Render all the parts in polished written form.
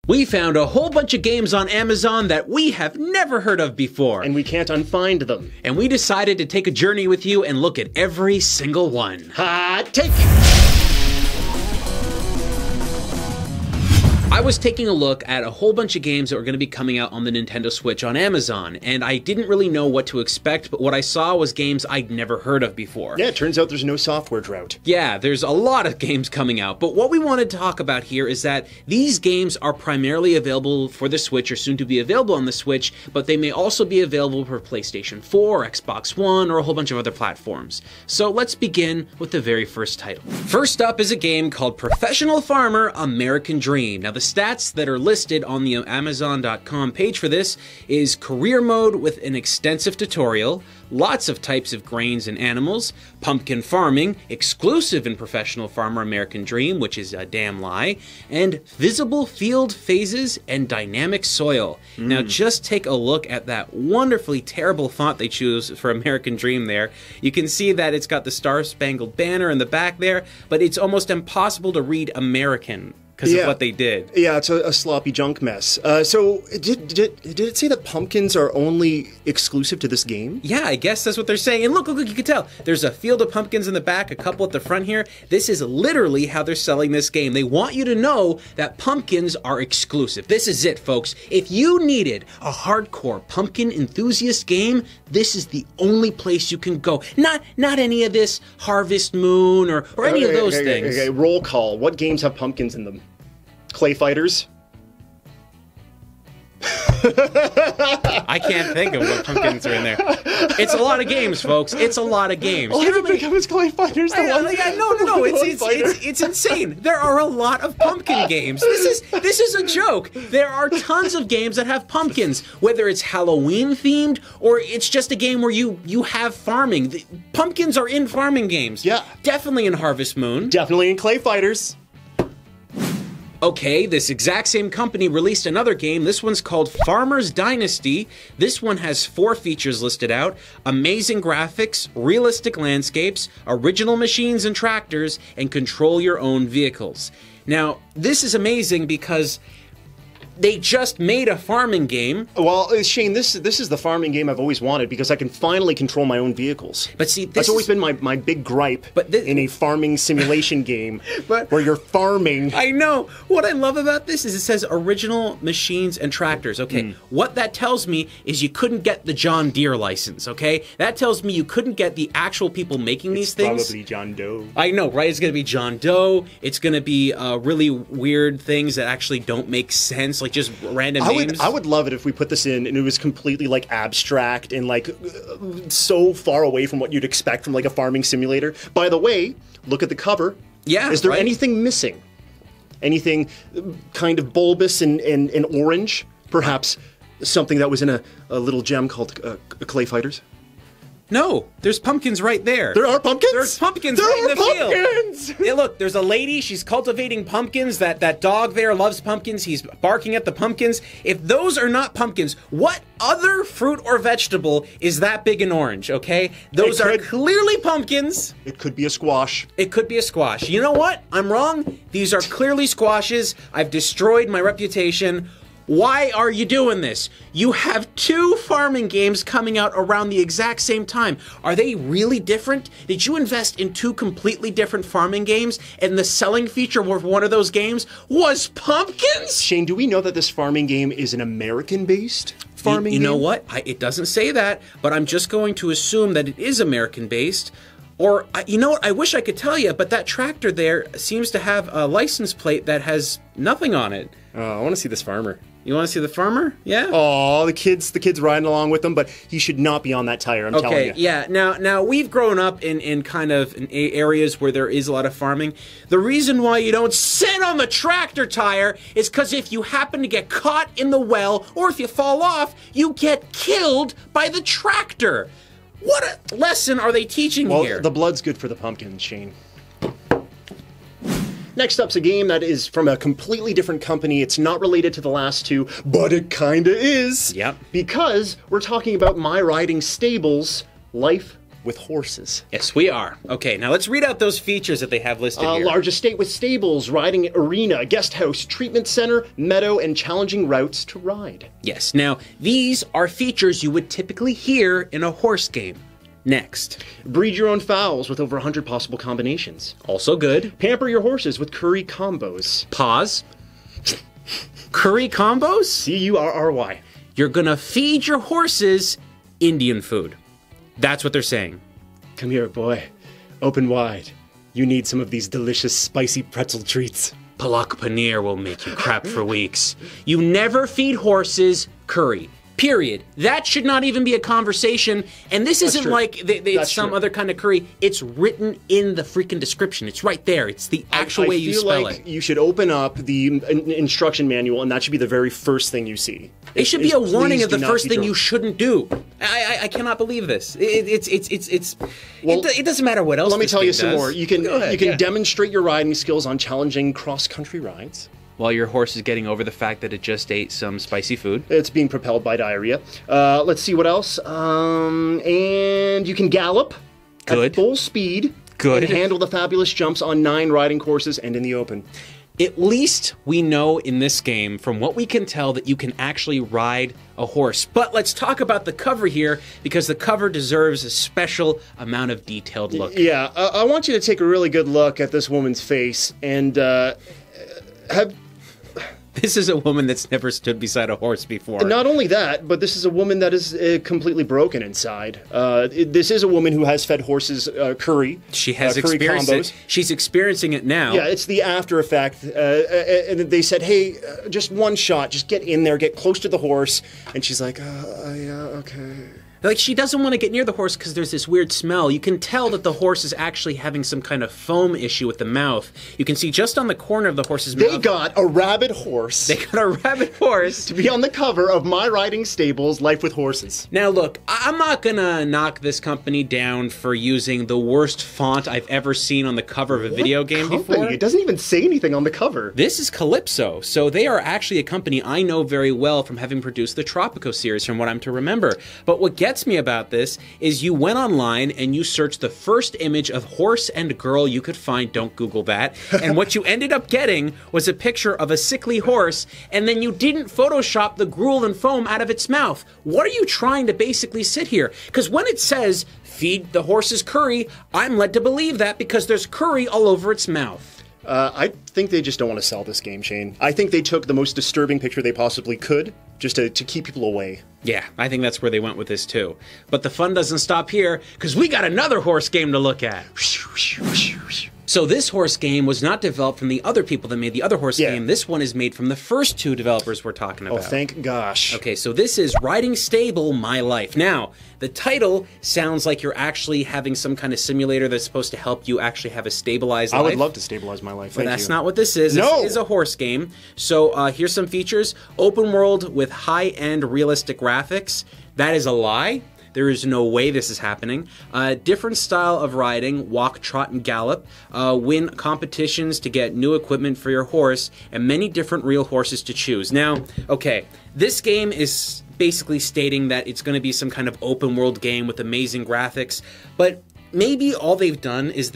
We found a whole bunch of games on Amazon that we have never heard of before. And we can't unfind them. And we decided to take a journey with you and look at every single one. Hot take! I was taking a look at a whole bunch of games that were going to be coming out on the Nintendo Switch on Amazon, and I didn't really know what to expect, but what I saw was games I'd never heard of before. Yeah, it turns out there's no software drought. Yeah, there's a lot of games coming out, but what we wanted to talk about here is that these games are primarily available for the Switch or soon to be available on the Switch, but they may also be available for PlayStation 4, Xbox One, or a whole bunch of other platforms. So let's begin with the very first title. First up is a game called Professional Farmer American Dream. Now, the stats that are listed on the Amazon.com page for this is career mode with an extensive tutorial, lots of types of grains and animals, pumpkin farming, exclusive in Professional Farmer American Dream, which is a damn lie, and visible field phases and dynamic soil. Now just take a look at that wonderfully terrible font they choose for American Dream there. You can see that it's got the Star-Spangled Banner in the back there, but it's almost impossible to read American because of what they did. Yeah, it's a sloppy junk mess. So, did it say that pumpkins are only exclusive to this game? Yeah, I guess that's what they're saying. And look, you can tell. There's a field of pumpkins in the back, a couple at the front here. This is literally how they're selling this game. They want you to know that pumpkins are exclusive. This is it, folks. If you needed a hardcore pumpkin enthusiast game, this is the only place you can go. Not any of this Harvest Moon or any of those things. Okay, roll call. What games have pumpkins in them? Clay Fighters? I can't think of what pumpkins are in there. It's a lot of games, folks. It's a lot of games. Oh, I didn't think it was Clay Fighters. No. It's insane. There are a lot of pumpkin games. This is a joke. There are tons of games that have pumpkins, whether it's Halloween themed or it's just a game where you have farming. Pumpkins are in farming games. Yeah. Definitely in Harvest Moon. Definitely in Clay Fighters. Okay, this exact same company released another game. This one's called Farmer's Dynasty. This one has 4 features listed out: amazing graphics, realistic landscapes, original machines and tractors, and control your own vehicles. Now, this is amazing because they just made a farming game. Well, Shane, this is the farming game I've always wanted because I can finally control my own vehicles. But see, that's always been my big gripe in a farming simulation game where you're farming. I know. What I love about this is it says original machines and tractors. Okay, what that tells me is you couldn't get the John Deere license, okay? That tells me you couldn't get the actual people making these things. Probably John Doe. I know, right? It's going to be John Doe. It's going to be really weird things that actually don't make sense, like just random names. I would love it if we put this in and it was completely like abstract and like so far away from what you'd expect from like a farming simulator. By the way, look at the cover. Yeah. Is there anything missing? Anything kind of bulbous and orange? Perhaps something that was in a little gem called Clay Fighters? No, there's pumpkins right there. There are pumpkins? There's pumpkins right in the field. Yeah, look, there's a lady, she's cultivating pumpkins. That dog there loves pumpkins. He's barking at the pumpkins. If those are not pumpkins, what other fruit or vegetable is that big and orange, okay? Those are clearly pumpkins. It could be a squash. It could be a squash. You know what? I'm wrong. These are clearly squashes. I've destroyed my reputation. Why are you doing this? You have 2 farming games coming out around the exact same time. Are they really different? Did you invest in 2 completely different farming games and the selling feature of one of those games was pumpkins? Shane, do we know that this farming game is an American-based farming game? You know what? It doesn't say that, but I'm just going to assume that it is American-based. Or, you know what? I wish I could tell you, but that tractor there seems to have a license plate that has nothing on it. Oh, I want to see this farmer. You want to see the farmer? Yeah? Oh, the kid's riding along with him, but he should not be on that tire, I'm telling you. Okay, yeah. Now we've grown up in kind of areas where there is a lot of farming. The reason why you don't sit on the tractor tire is because if you happen to get caught in the well, or if you fall off, you get killed by the tractor. What a lesson are they teaching here? Well, the blood's good for the pumpkins, Shane. Next up's a game that is from a completely different company. It's not related to the last 2, but it kinda is. Yep. Because we're talking about My Riding Stables, Life with horses. Yes, we are. Okay, now let's read out those features that they have listed here. Large estate with stables, riding arena, guest house, treatment center, meadow, and challenging routes to ride. Yes, now these are features you would typically hear in a horse game. Next. Breed your own fowls with over 100 possible combinations. Also good. Pamper your horses with curry combos. Pause. Curry combos? C-U-R-R-Y. You're gonna feed your horses Indian food. That's what they're saying. Come here, boy. Open wide. You need some of these delicious spicy pretzel treats. Palak paneer will make you crap for weeks. You never feed horses curry. Period. That should not even be a conversation. And this isn't true. like it's some other kind of curry. It's written in the freaking description. It's right there. It's the actual way you spell I feel like you should open up the instruction manual, and that should be the very first thing you see. It should be a warning of the first thing you shouldn't do. I cannot believe this. It doesn't matter what else. Let me tell you some more. You can demonstrate your riding skills on challenging cross-country rides. While your horse is getting over the fact that it just ate some spicy food. It's being propelled by diarrhea. Let's see what else. And you can gallop at full speed. Good. And handle the fabulous jumps on 9 riding courses and in the open. At least we know in this game, from what we can tell, that you can actually ride a horse. But let's talk about the cover here, because the cover deserves a special amount of detailed look. Yeah, I want you to take a really good look at this woman's face and This is a woman that's never stood beside a horse before. Not only that, but this is a woman that is completely broken inside. This is a woman who has fed horses curry. She has curry experienced combos. it. She's experiencing it now. Yeah, it's the after effect. And they said, hey, just one shot. Just get in there, get close to the horse. And she's like, yeah, okay. Like, she doesn't want to get near the horse because there's this weird smell. You can tell that the horse is actually having some kind of foam issue with the mouth. You can see just on the corner of the horse's mouth. They got a rabid horse. They got a rabid horse. To be on the cover of My Riding Stable's Life with Horses. Now, look, I'm not going to knock this company down for using the worst font I've ever seen on the cover of a video game before. It doesn't even say anything on the cover. This is Calypso, so they are actually a company I know very well from having produced the Tropico series, from what I'm to remember. But what gets me about this is you went online and you searched the first image of horse and girl you could find. Don't Google that. And what you ended up getting was a picture of a sickly horse, and then you didn't Photoshop the gruel and foam out of its mouth. What are you trying to basically sit here? Because when it says, feed the horses curry, I'm led to believe that because there's curry all over its mouth. I think they just don't want to sell this game, Shane. I think they took the most disturbing picture they possibly could just to keep people away. Yeah, I think that's where they went with this too. But the fun doesn't stop here, because we got another horse game to look at. So this horse game was not developed from the other people that made the other horse game. This one is made from the first 2 developers we're talking about. Oh, thank gosh. Okay, so this is Riding Stable, My Life. Now, the title sounds like you're actually having some kind of simulator that's supposed to help you actually have a stabilized life. I would love to stabilize my life. But that's not what this is. No! This is a horse game. So here's some features. Open world with high-end realistic graphics. That is a lie. There is no way this is happening. Different style of riding, walk, trot, and gallop. Win competitions to get new equipment for your horse, and many different real horses to choose. Now, okay, this game is basically stating that it's going to be some kind of open world game with amazing graphics, but maybe all they've done is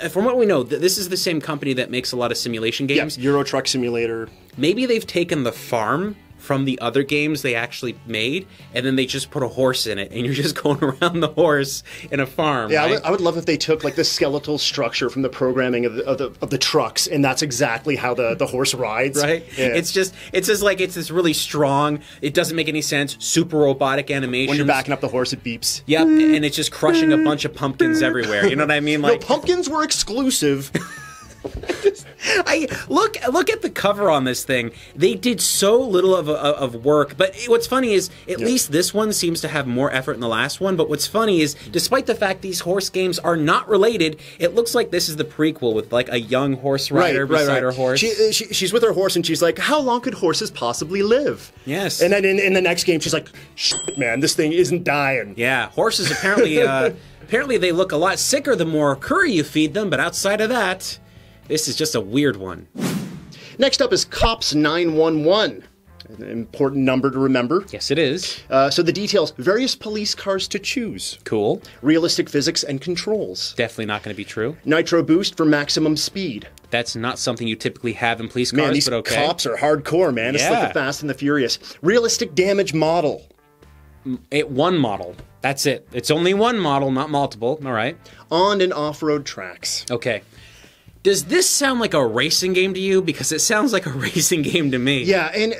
from what we know, this is the same company that makes a lot of simulation games. Yeah, Euro Truck Simulator. Maybe they've taken the farm from the other games they actually made, and then they just put a horse in it, and you're just going around the horse in a farm. Yeah, right? I would love if they took like the skeletal structure from the programming of the trucks, and that's exactly how the horse rides. Right? Yeah. It's just like it's this really strong, it doesn't make any sense, super robotic animation. When you're backing up the horse, it beeps. Yep, and it's just crushing a bunch of pumpkins everywhere. You know what I mean? Like, no, pumpkins were exclusive. Look at the cover on this thing. They did so little of work, but what's funny is at least this one seems to have more effort than the last one. But what's funny is, despite the fact these horse games are not related, it looks like this is the prequel with like a young horse rider beside her horse. She's with her horse and she's like, how long could horses possibly live? Yes. And then in the next game she's like, shit, man, this thing isn't dying. Yeah, horses apparently apparently they look a lot sicker the more curry you feed them, but outside of that, this is just a weird one. Next up is Cops 911. An important number to remember. Yes, it is. So the details, various police cars to choose. Cool. Realistic physics and controls. Definitely not going to be true. Nitro boost for maximum speed. That's not something you typically have in police cars, Man, these but okay. cops are hardcore, man. It's like the Fast and the Furious. Realistic damage model. One model. That's it. It's only one model, not multiple. All right. On and off-road tracks. Okay. Does this sound like a racing game to you? Because it sounds like a racing game to me. Yeah, and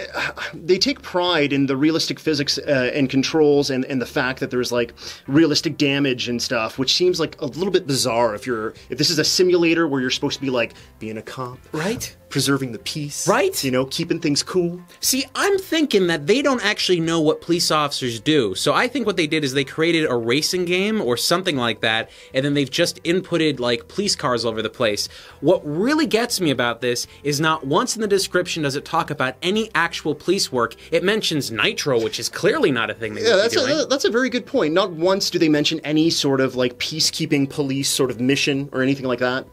they take pride in the realistic physics and controls and the fact that there's like realistic damage and stuff, which seems like a little bit bizarre if this is a simulator where you're supposed to be like being a cop. Right? Preserving the peace. Right? You know, keeping things cool. See, I'm thinking that they don't actually know what police officers do. So I think what they did is they created a racing game or something like that, and then they've just inputted like police cars all over the place. What really gets me about this is not once in the description does it talk about any actual police work. It mentions nitro, which is clearly not a thing they would be doing. That's a very good point. Not once do they mention any sort of like peacekeeping police sort of mission or anything like that.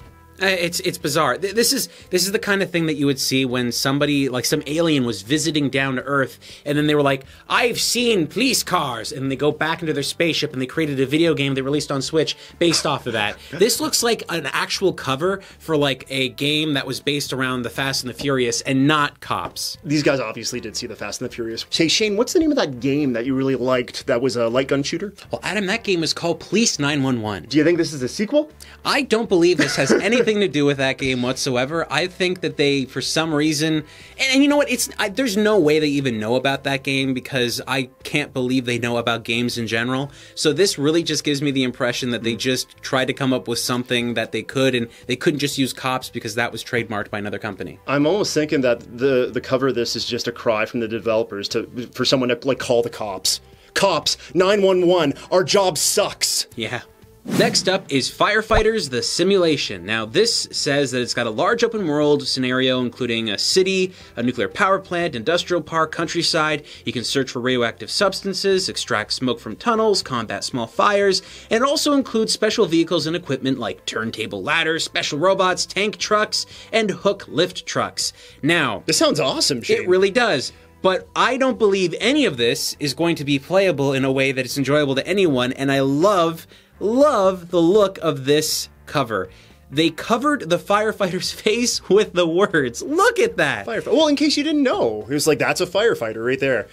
It's bizarre. This is the kind of thing that you would see when somebody, like some alien, was visiting down to Earth, and then they were like, "I've seen police cars," and they go back into their spaceship, and they created a video game they released on Switch based off of that. This looks like an actual cover for like a game that was based around the Fast and the Furious, and not cops. These guys obviously did see the Fast and the Furious. Hey Shane, what's the name of that game that you really liked? That was a light gun shooter. Well, Adam, that game is called Police 911. Do you think this is a sequel? I don't believe this has anything to do with that game whatsoever. I think that they, for some reason, and you know what? There's no way they even know about that game because I can't believe they know about games in general. So this really just gives me the impression that they just tried to come up with something that they could, and they couldn't just use cops because that was trademarked by another company. I'm almost thinking that the cover of this is just a cry from the developers for someone to like call the cops. Cops, 911, our job sucks. Yeah. Next up is Firefighters the Simulation. Now this says that it's got a large open world scenario including a city, a nuclear power plant, industrial park, countryside. You can search for radioactive substances, extract smoke from tunnels, combat small fires, and it also includes special vehicles and equipment like turntable ladders, special robots, tank trucks, and hook lift trucks. Now, this sounds awesome, Shane. It really does. But I don't believe any of this is going to be playable in a way that is enjoyable to anyone, and I love the look of this cover. They covered the firefighter's face with the words. Look at that. Well, in case you didn't know, it was like, that's a firefighter right there.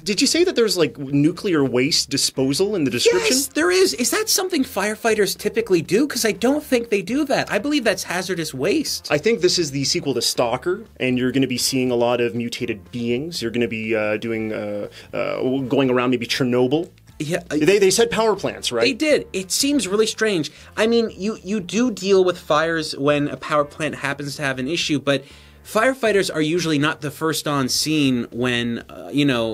Did you say that there's like nuclear waste disposal in the description? Yes, there is. Is that something firefighters typically do? Because I don't think they do that. I believe that's hazardous waste. I think this is the sequel to Stalker, and you're going to be seeing a lot of mutated beings. You're going to be going around maybe Chernobyl. Yeah, they said power plants, right? They did. It seems really strange. I mean, you do deal with fires when a power plant happens to have an issue, but firefighters are usually not the first on scene when,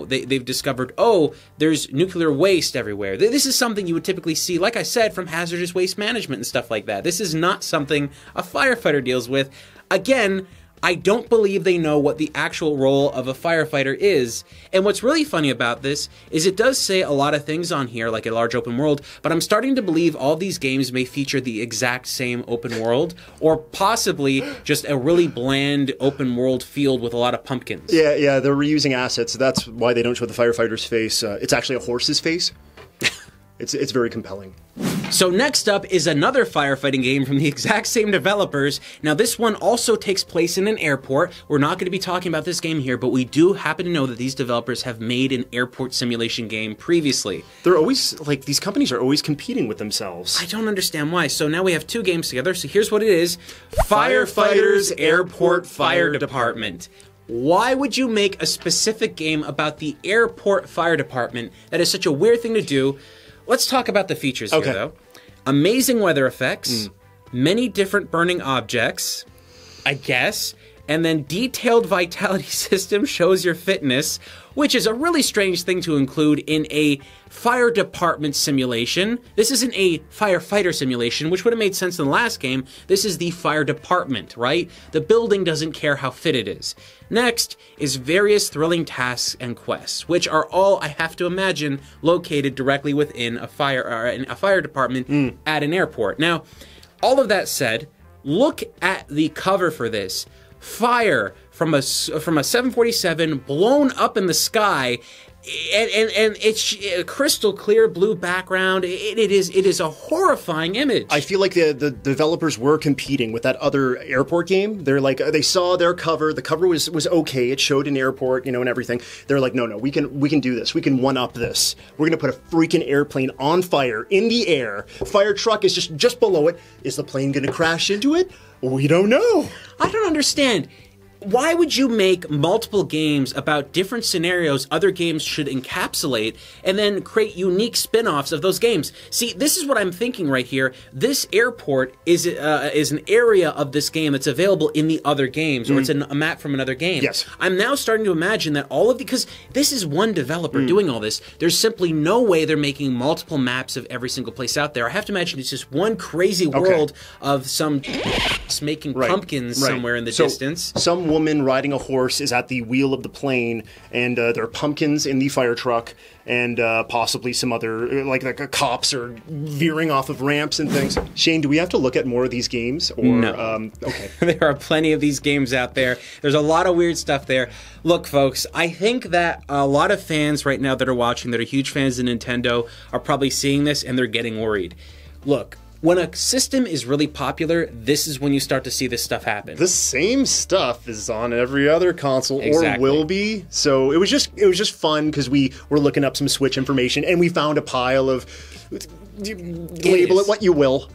they've discovered, oh, there's nuclear waste everywhere. This is something you would typically see, like I said, from hazardous waste management and stuff like that. This is not something a firefighter deals with. Again, I don't believe they know what the actual role of a firefighter is. And what's really funny about this is it does say a lot of things on here, like a large open world, but I'm starting to believe all these games may feature the exact same open world, or possibly just a really bland open world field with a lot of pumpkins. Yeah, they're reusing assets. That's why they don't show the firefighter's face. It's actually a horse's face. It's very compelling. So next up is another firefighting game from the exact same developers. Now this one also takes place in an airport. We're not going to be talking about this game here, but we do happen to know that these developers have made an airport simulation game previously. They're always, like, these companies are always competing with themselves. I don't understand why. So now we have two games together. So here's what it is. Firefighters Airport Fire Department. Why would you make a specific game about the airport fire department? That is such a weird thing to do. Let's talk about the features here, though. Amazing weather effects, many different burning objects, I guess, and then detailed vitality system shows your fitness, which is a really strange thing to include in a fire department simulation. This isn't a firefighter simulation, which would have made sense in the last game. This is the fire department, right? The building doesn't care how fit it is. Next is various thrilling tasks and quests, which are all, I have to imagine, located directly within a fire department at an airport. Now, all of that said, look at the cover for this. Fire, from a 747 blown up in the sky. And it's a crystal clear blue background. It is a horrifying image. I feel like the developers were competing with that other airport game. They're like, they saw their cover. The cover was okay. It showed an airport, and everything. They're like, no, we can do this. We can one up this. We're gonna put a freaking airplane on fire in the air. Fire truck is just below it. Is the plane gonna crash into it? We don't know. I don't understand. Why would you make multiple games about different scenarios other games should encapsulate and then create unique spin-offs of those games? See, this is what I'm thinking right here. This airport is an area of this game that's available in the other games, or it's a map from another game. Yes. I'm now starting to imagine that because this is one developer doing all this, there's simply no way they're making multiple maps of every single place out there. I have to imagine it's just one crazy world of some making pumpkins somewhere in the distance. Some woman riding a horse is at the wheel of the plane, and there are pumpkins in the fire truck, and possibly some other, like cops are veering off of ramps and things. Shane, do we have to look at more of these games? Or, no. Okay. There are plenty of these games out there. There's a lot of weird stuff there. Look, folks, I think that a lot of fans right now that are watching, that are huge fans of Nintendo, are probably seeing this and they're getting worried. Look, when a system is really popular, this is when you start to see this stuff happen. The same stuff is on every other console, or will be. So it was just fun because we were looking up some Switch information and we found a pile of, label it what you will.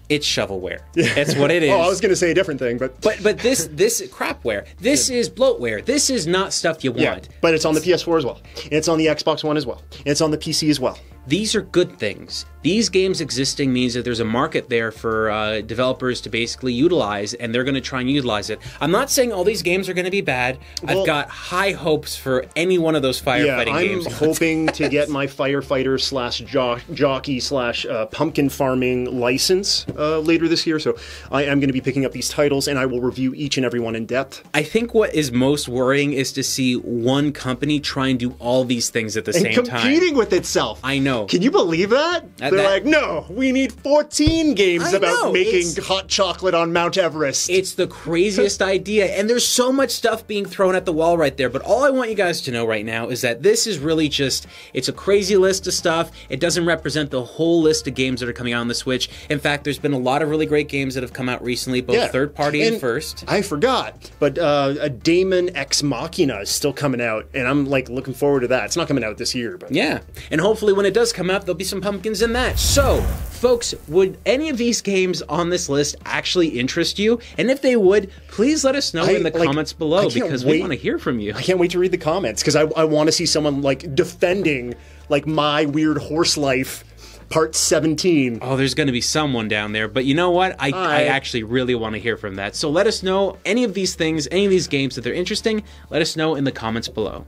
It's shovelware. That's what it is. Oh, I was going to say a different thing, but this crapware. This is bloatware. This is not stuff you want. Yeah, but it's on the PS4 as well. And it's on the Xbox One as well. And it's on the PC as well. These are good things. These games existing means that there's a market there for developers to basically utilize, and they're going to try and utilize it. I'm not saying all these games are going to be bad. I've got high hopes for any one of those firefighting games. I'm hoping to get my firefighter / jockey / pumpkin farming license later this year. So I am going to be picking up these titles, and I will review each and every one in depth. I think what is most worrying is to see one company try and do all these things at the same time. Competing with itself. I know. Can you believe that? They're like, no, we need 14 games about making hot chocolate on Mount Everest. It's the craziest idea, and there's so much stuff being thrown at the wall right there, but all I want you guys to know right now is that this is really just, it's a crazy list of stuff. It doesn't represent the whole list of games that are coming out on the Switch. In fact, there's been a lot of really great games that have come out recently, both third-party and first. I forgot, but a Daemon Ex Machina is still coming out, and I'm like looking forward to that. It's not coming out this year, but yeah, and hopefully when it does come out, there'll be some pumpkins in that. So, folks, would any of these games on this list actually interest you? And if they would, please let us know in the comments below, because we want to hear from you. I can't wait to read the comments, because I want to see someone like defending like My Weird Horse Life Part 17. Oh, there's going to be someone down there, but you know what? I actually really want to hear from that. So let us know any of these things, any of these games that they're interesting. Let us know in the comments below.